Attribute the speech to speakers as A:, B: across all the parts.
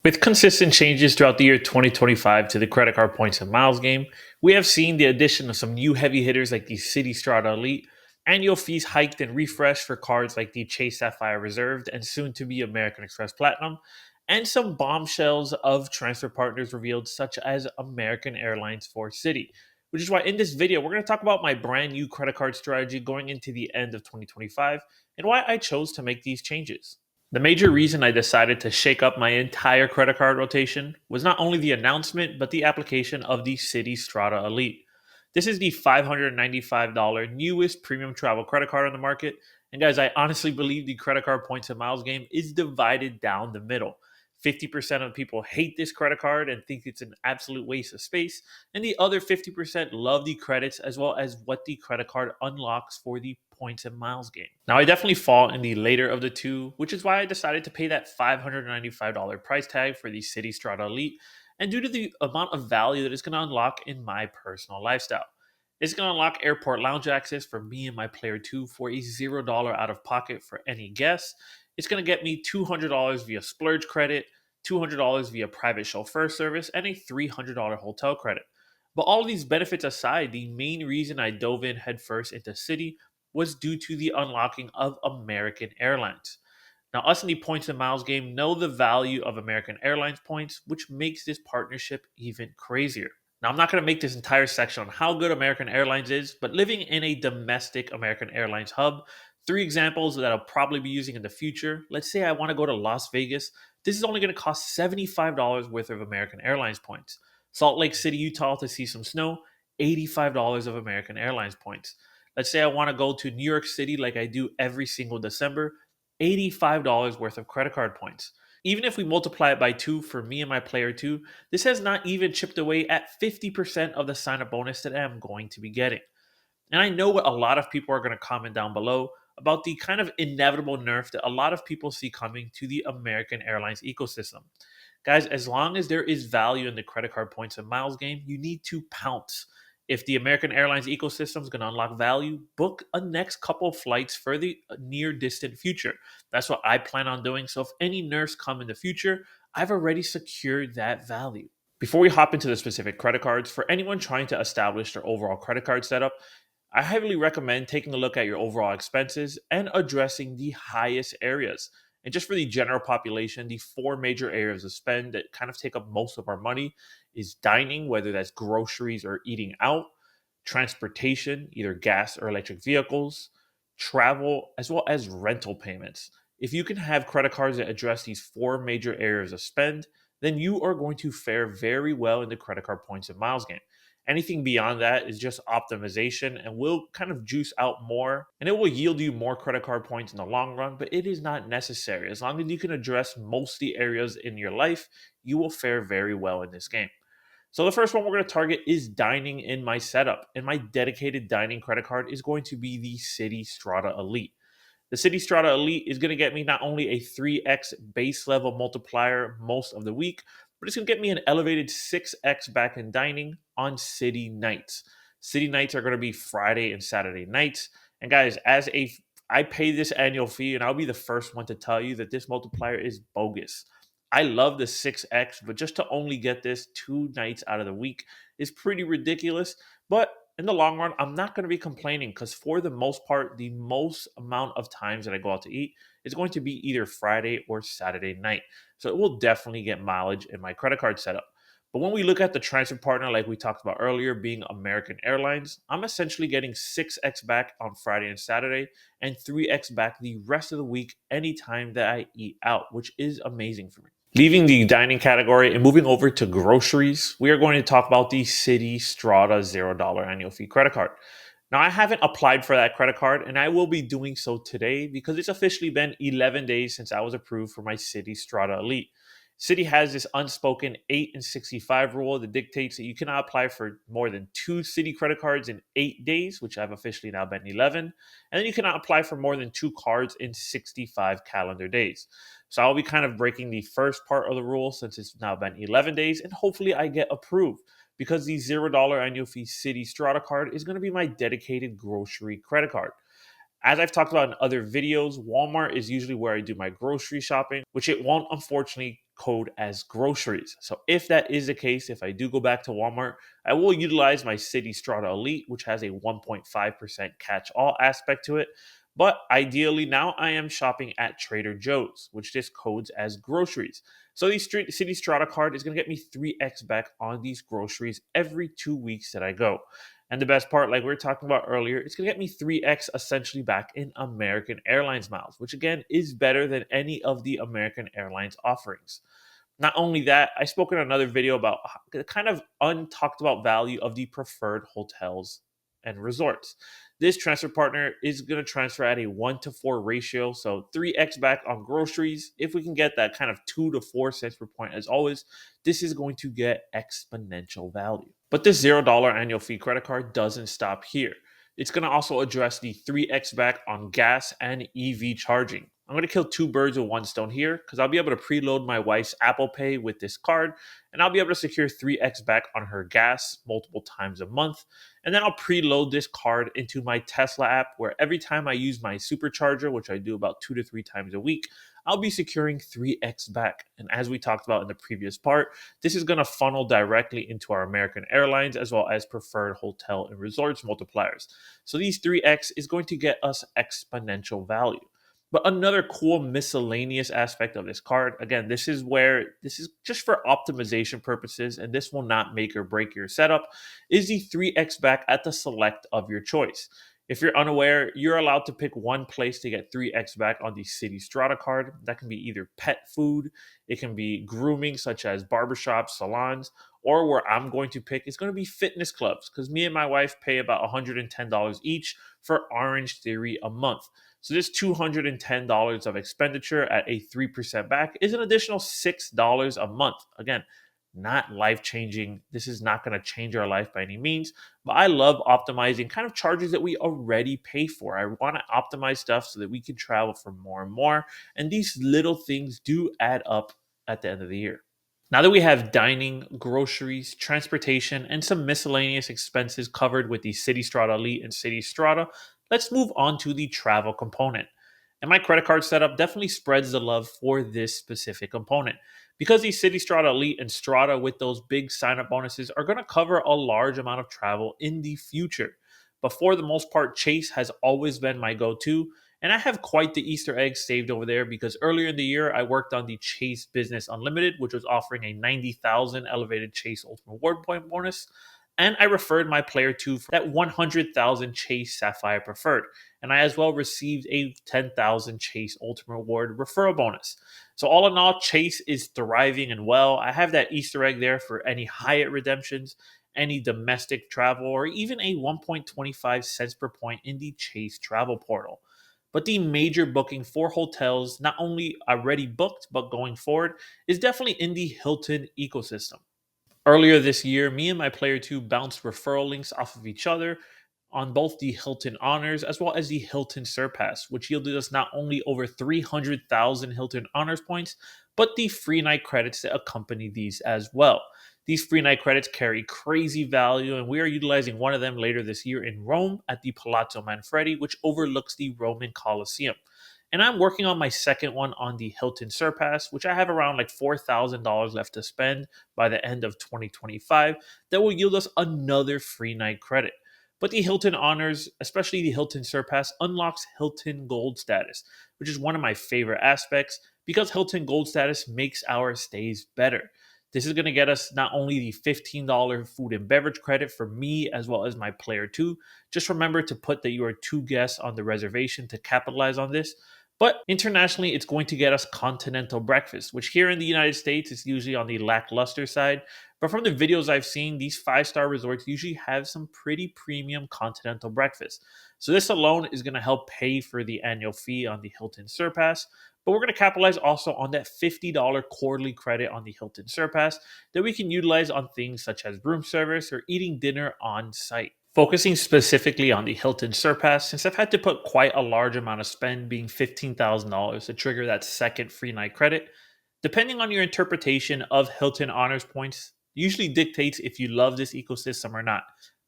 A: With consistent changes throughout the year 2025 to the credit card points and miles game, we have seen the addition of some new heavy hitters like the City Strata Elite, annual fees hiked and refreshed for cards like the Chase Sapphire Reserved and soon to be American Express Platinum, and some bombshells of transfer partners revealed, such as American Airlines for City. Which is why in this video, we're going to talk about my brand new credit card strategy going into the end of 2025 and why I chose to make these changes. The major reason I decided to shake up my entire credit card rotation was not only the announcement, but the application of the Citi Strata Elite. This is the $595 newest premium travel credit card on the market. And guys, I honestly believe the credit card points and miles game is divided down the middle. 50% of people hate this credit card and think it's an absolute waste of space. And the other 50% love the credits as well as what the credit card unlocks for the points and miles game. Now, I definitely fall in the later of the two, which is why I decided to pay that $595 price tag for the City Strata Elite, and due to the amount of value that it's going to unlock in my personal lifestyle. It's going to unlock airport lounge access for me and my player 2 for a $0 out of pocket for any guest. It's going to get me $200 via splurge credit, $200 via private chauffeur service, and a $300 hotel credit. But all of these benefits aside, the main reason I dove in headfirst into City was due to the unlocking of American Airlines. Now, us in the points and miles game know the value of American Airlines points, which makes this partnership even crazier. Now, I'm not going to make this entire section on how good American Airlines is, but living in a domestic American Airlines hub, three examples that I'll probably be using in the future. Let's say I want to go to Las Vegas. This is only going to cost $75 worth of American Airlines points. Salt Lake City, Utah to see some snow, $85 of American Airlines points. Let's say I want to go to New York City like I do every single December, $85 worth of credit card points. Even if we multiply it by two for me and my player two, this has not even chipped away at 50% of the sign up bonus that I'm going to be getting. And I know what a lot of people are going to comment down below about the kind of inevitable nerf that a lot of people see coming to the American Airlines ecosystem. Guys, as long as there is value in the credit card points and miles game, you need to pounce. If the American Airlines ecosystem is going to unlock value, book a next couple flights for the near distant future. That's what I plan on doing. So if any nerfs come in the future, I've already secured that value. Before we hop into the specific credit cards, for anyone trying to establish their overall credit card setup, I heavily recommend taking a look at your overall expenses and addressing the highest areas. And just for the general population, the four major areas of spend that kind of take up most of our money is dining, whether that's groceries or eating out, transportation, either gas or electric vehicles, travel, as well as rental payments. If you can have credit cards that address these four major areas of spend, then you are going to fare very well in the credit card points and miles game. Anything beyond that is just optimization and will kind of juice out more and it will yield you more credit card points in the long run, but it is not necessary. As long as you can address most of the areas in your life, you will fare very well in this game. So the first one we're going to target is dining in my setup. And my dedicated dining credit card is going to be the City Strata Elite. The City Strata Elite is going to get me not only a 3x base level multiplier most of the week, but it's going to get me an elevated 6x back in dining on city nights. City nights are going to be Friday and Saturday nights. And guys, I pay this annual fee, and I'll be the first one to tell you that this multiplier is bogus. I love the 6x, but just to only get this two nights out of the week is pretty ridiculous. But in the long run, I'm not going to be complaining because for the most part, the most amount of times that I go out to eat is going to be either Friday or Saturday night. So it will definitely get mileage in my credit card setup. But when we look at the transfer partner, like we talked about earlier, being American Airlines, I'm essentially getting 6x back on Friday and Saturday and 3x back the rest of the week anytime that I eat out, which is amazing for me. Leaving the dining category and moving over to groceries, we are going to talk about the City Strata $0 annual fee credit card. Now, I haven't applied for that credit card, and I will be doing so today because it's officially been 11 days since I was approved for my City Strata Elite. City has this unspoken 8 and 65 rule that dictates that you cannot apply for more than 2 City credit cards in 8 days, which I've officially now been 11, and then you cannot apply for more than 2 cards in 65 calendar days. So I'll be kind of breaking the first part of the rule since it's now been 11 days, and hopefully I get approved because the $0 annual fee City Strata card is going to be my dedicated grocery credit card. As I've talked about in other videos, Walmart is usually where I do my grocery shopping, which it won't unfortunately code as groceries. So if that is the case, if I do go back to Walmart, I will utilize my City Strata Elite, which has a 1.5% catch all aspect to it. But ideally, now I am shopping at Trader Joe's, which just codes as groceries. So the City Strata card is going to get me 3x back on these groceries every 2 weeks that I go. And the best part, like we were talking about earlier, it's going to get me 3x essentially back in American Airlines miles, which again is better than any of the American Airlines offerings. Not only that, I spoke in another video about the kind of untalked about value of the preferred hotels and resorts. This transfer partner is going to transfer at a 1 to 4 ratio, so 3x back on groceries. If we can get that kind of 2 to 4 cents per point, as always, this is going to get exponential value. But this $0 annual fee credit card doesn't stop here. It's going to also address the 3x back on gas and EV charging. I'm going to kill two birds with one stone here because I'll be able to preload my wife's Apple Pay with this card, and I'll be able to secure 3x back on her gas multiple times a month. And then I'll preload this card into my Tesla app, where every time I use my supercharger, which I do about 2 to 3 times a week, I'll be securing 3x back. And as we talked about in the previous part, this is going to funnel directly into our American Airlines as well as preferred hotel and resorts multipliers. So these 3x is going to get us exponential value. But another cool miscellaneous aspect of this card, again, this is just for optimization purposes, and this will not make or break your setup, is the 3x back at the select of your choice. If you're unaware, you're allowed to pick one place to get 3x back on the City Strata card. That can be either pet food, it can be grooming, such as barbershops, salons, or where I'm going to pick is going to be fitness clubs, because me and my wife pay about $110 each for Orange Theory a month. So this $210 of expenditure at a 3% back is an additional $6 a month. Again, not life changing. This is not going to change our life by any means, but I love optimizing kind of charges that we already pay for. I want to optimize stuff so that we can travel for more and more. And these little things do add up at the end of the year. Now that we have dining, groceries, transportation, and some miscellaneous expenses covered with the City Strata Elite and City Strata, let's move on to the travel component. And my credit card setup definitely spreads the love for this specific component because the City Strata Elite and Strata with those big sign up bonuses are going to cover a large amount of travel in the future. But for the most part, Chase has always been my go to. And I have quite the Easter egg saved over there because earlier in the year, I worked on the Chase Business Unlimited, which was offering a 90,000 elevated Chase Ultimate Reward Point bonus. And I referred my player to for that 100,000 Chase Sapphire Preferred. And I as well received a 10,000 Chase Ultimate Reward referral bonus. So all in all, Chase is thriving and well. I have that Easter egg there for any Hyatt redemptions, any domestic travel, or even a 1.25 cents per point in the Chase travel portal. But the major booking for hotels, not only already booked, but going forward, is definitely in the Hilton ecosystem. Earlier this year, me and my player two bounced referral links off of each other on both the Hilton Honors as well as the Hilton Surpass, which yielded us not only over 300,000 Hilton Honors points, but the free night credits that accompany these as well. These free night credits carry crazy value, and we are utilizing one of them later this year in Rome at the Palazzo Manfredi, which overlooks the Roman Colosseum. And I'm working on my second one on the Hilton Surpass, which I have around like $4,000 left to spend by the end of 2025 that will yield us another free night credit. But the Hilton Honors, especially the Hilton Surpass, unlocks Hilton Gold status, which is one of my favorite aspects because Hilton Gold status makes our stays better. This is going to get us not only the $15 food and beverage credit for me as well as my player two. Just remember to put that you are two guests on the reservation to capitalize on this. But internationally, it's going to get us continental breakfast, which here in the United States is usually on the lackluster side. But from the videos I've seen, these five-star resorts usually have some pretty premium continental breakfast. So this alone is going to help pay for the annual fee on the Hilton Surpass. But we're going to capitalize also on that $50 quarterly credit on the Hilton Surpass that we can utilize on things such as room service or eating dinner on site. Focusing specifically on the Hilton Surpass, since I've had to put quite a large amount of spend, being $15,000 to trigger that second free night credit, depending on your interpretation of Hilton Honors points, usually dictates if you love this ecosystem or not.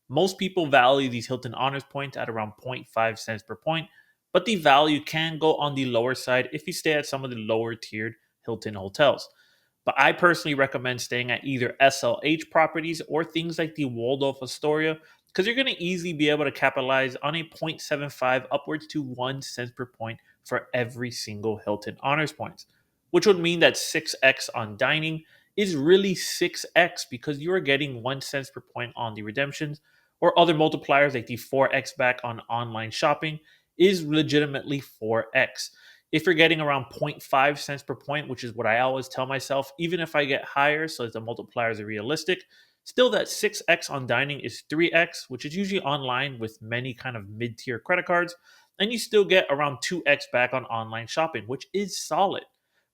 A: Most people value these Hilton Honors points at around zero point 0.5 cents per point, but the value can go on the lower side if you stay at some of the lower tiered Hilton hotels. But I personally recommend staying at either SLH properties or things like the Waldorf Astoria because you're going to easily be able to capitalize on a 0.75 upwards to 1 cent per point for every single Hilton Honors points, which would mean that 6x on dining is really 6x because you are getting 1 cent per point on the redemptions, or other multipliers like the 4x back on online shopping is legitimately 4x. If you're getting around zero point 0.5 cents per point, which is what I always tell myself, even if I get higher, so that the multipliers are realistic, still that 6x on dining is 3x, which is usually online with many kind of mid-tier credit cards, and you still get around 2x back on online shopping, which is solid.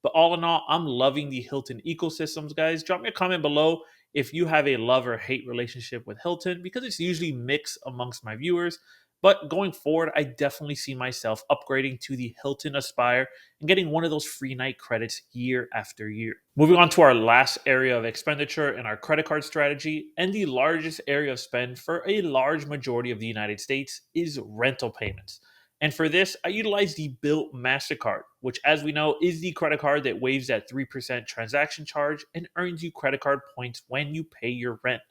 A: But all in all, I'm loving the Hilton ecosystems, guys. Drop me a comment below if you have a love or hate relationship with Hilton, because it's usually mixed amongst my viewers. But going forward, I definitely see myself upgrading to the Hilton Aspire and getting one of those free night credits year after year. Moving on to our last area of expenditure in our credit card strategy, and the largest area of spend for a large majority of the United States is rental payments. And for this, I utilize the Built Mastercard, which, as we know, is the credit card that waives that 3% transaction charge and earns you credit card points when you pay your rent.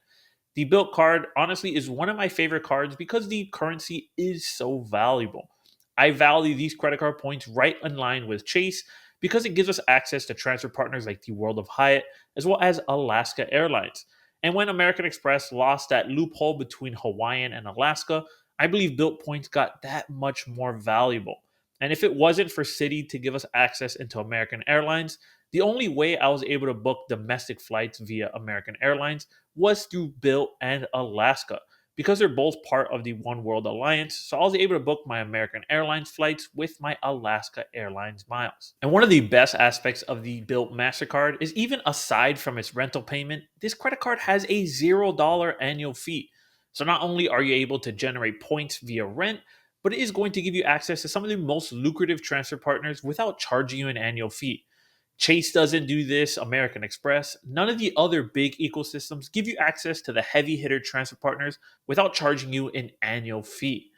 A: The Built card, honestly, is one of my favorite cards because the currency is so valuable. I value these credit card points right in line with Chase because it gives us access to transfer partners like the World of Hyatt as well as Alaska Airlines. And when American Express lost that loophole between Hawaiian and Alaska, I believe Built points got that much more valuable. And if it wasn't for Citi to give us access into American Airlines, the only way I was able to book domestic flights via American Airlines was through Built and Alaska because they're both part of the One World Alliance. So I was able to book my American Airlines flights with my Alaska Airlines miles. And one of the best aspects of the Built MasterCard is, even aside from its rental payment, this credit card has a $0 annual fee. So not only are you able to generate points via rent, but it is going to give you access to some of the most lucrative transfer partners without charging you an annual fee. Chase doesn't do this, American Express. None of the other big ecosystems give you access to the heavy hitter transfer partners without charging you an annual fee.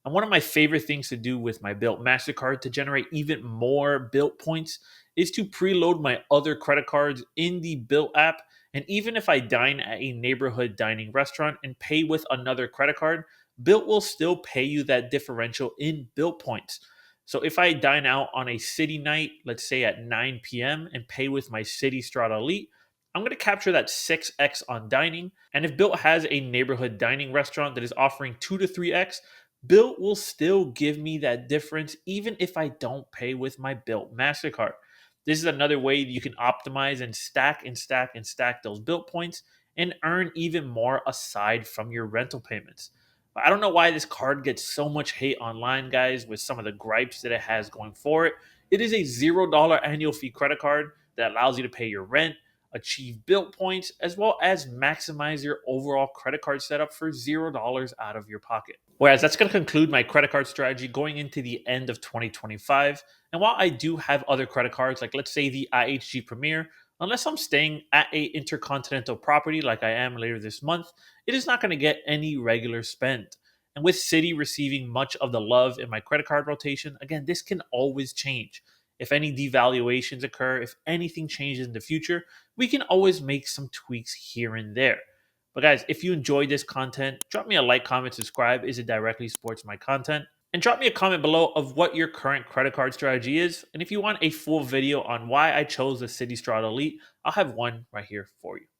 A: And one of my favorite things to do with my Built MasterCard to generate even more Built points is to preload my other credit cards in the Built app. And even if I dine at a neighborhood dining restaurant and pay with another credit card, Built will still pay you that differential in Built points. So if I dine out on a city night, let's say at 9 p.m., and pay with my City Strata Elite, I'm going to capture that 6x on dining. And if Built has a neighborhood dining restaurant that is offering 2 to 3x, Built will still give me that difference even if I don't pay with my Built MasterCard. This is another way you can optimize and stack and stack and stack those Built points and earn even more aside from your rental payments. I don't know why this card gets so much hate online, guys, with some of the gripes that it has going for it. It is a $0 annual fee credit card that allows you to pay your rent, achieve Built points, as well as maximize your overall credit card setup for $0 out of your pocket. Whereas that's going to conclude my credit card strategy going into the end of 2025. And while I do have other credit cards, like let's say the IHG Premier, unless I'm staying at a intercontinental property like I am later this month, it is not going to get any regular spend. And with Citi receiving much of the love in my credit card rotation, again, this can always change. If any devaluations occur, if anything changes in the future, we can always make some tweaks here and there. But guys, if you enjoyed this content, drop me a like, comment, subscribe as it directly supports my content. And drop me a comment below of what your current credit card strategy is. And if you want a full video on why I chose the City Strata Elite, I'll have one right here for you.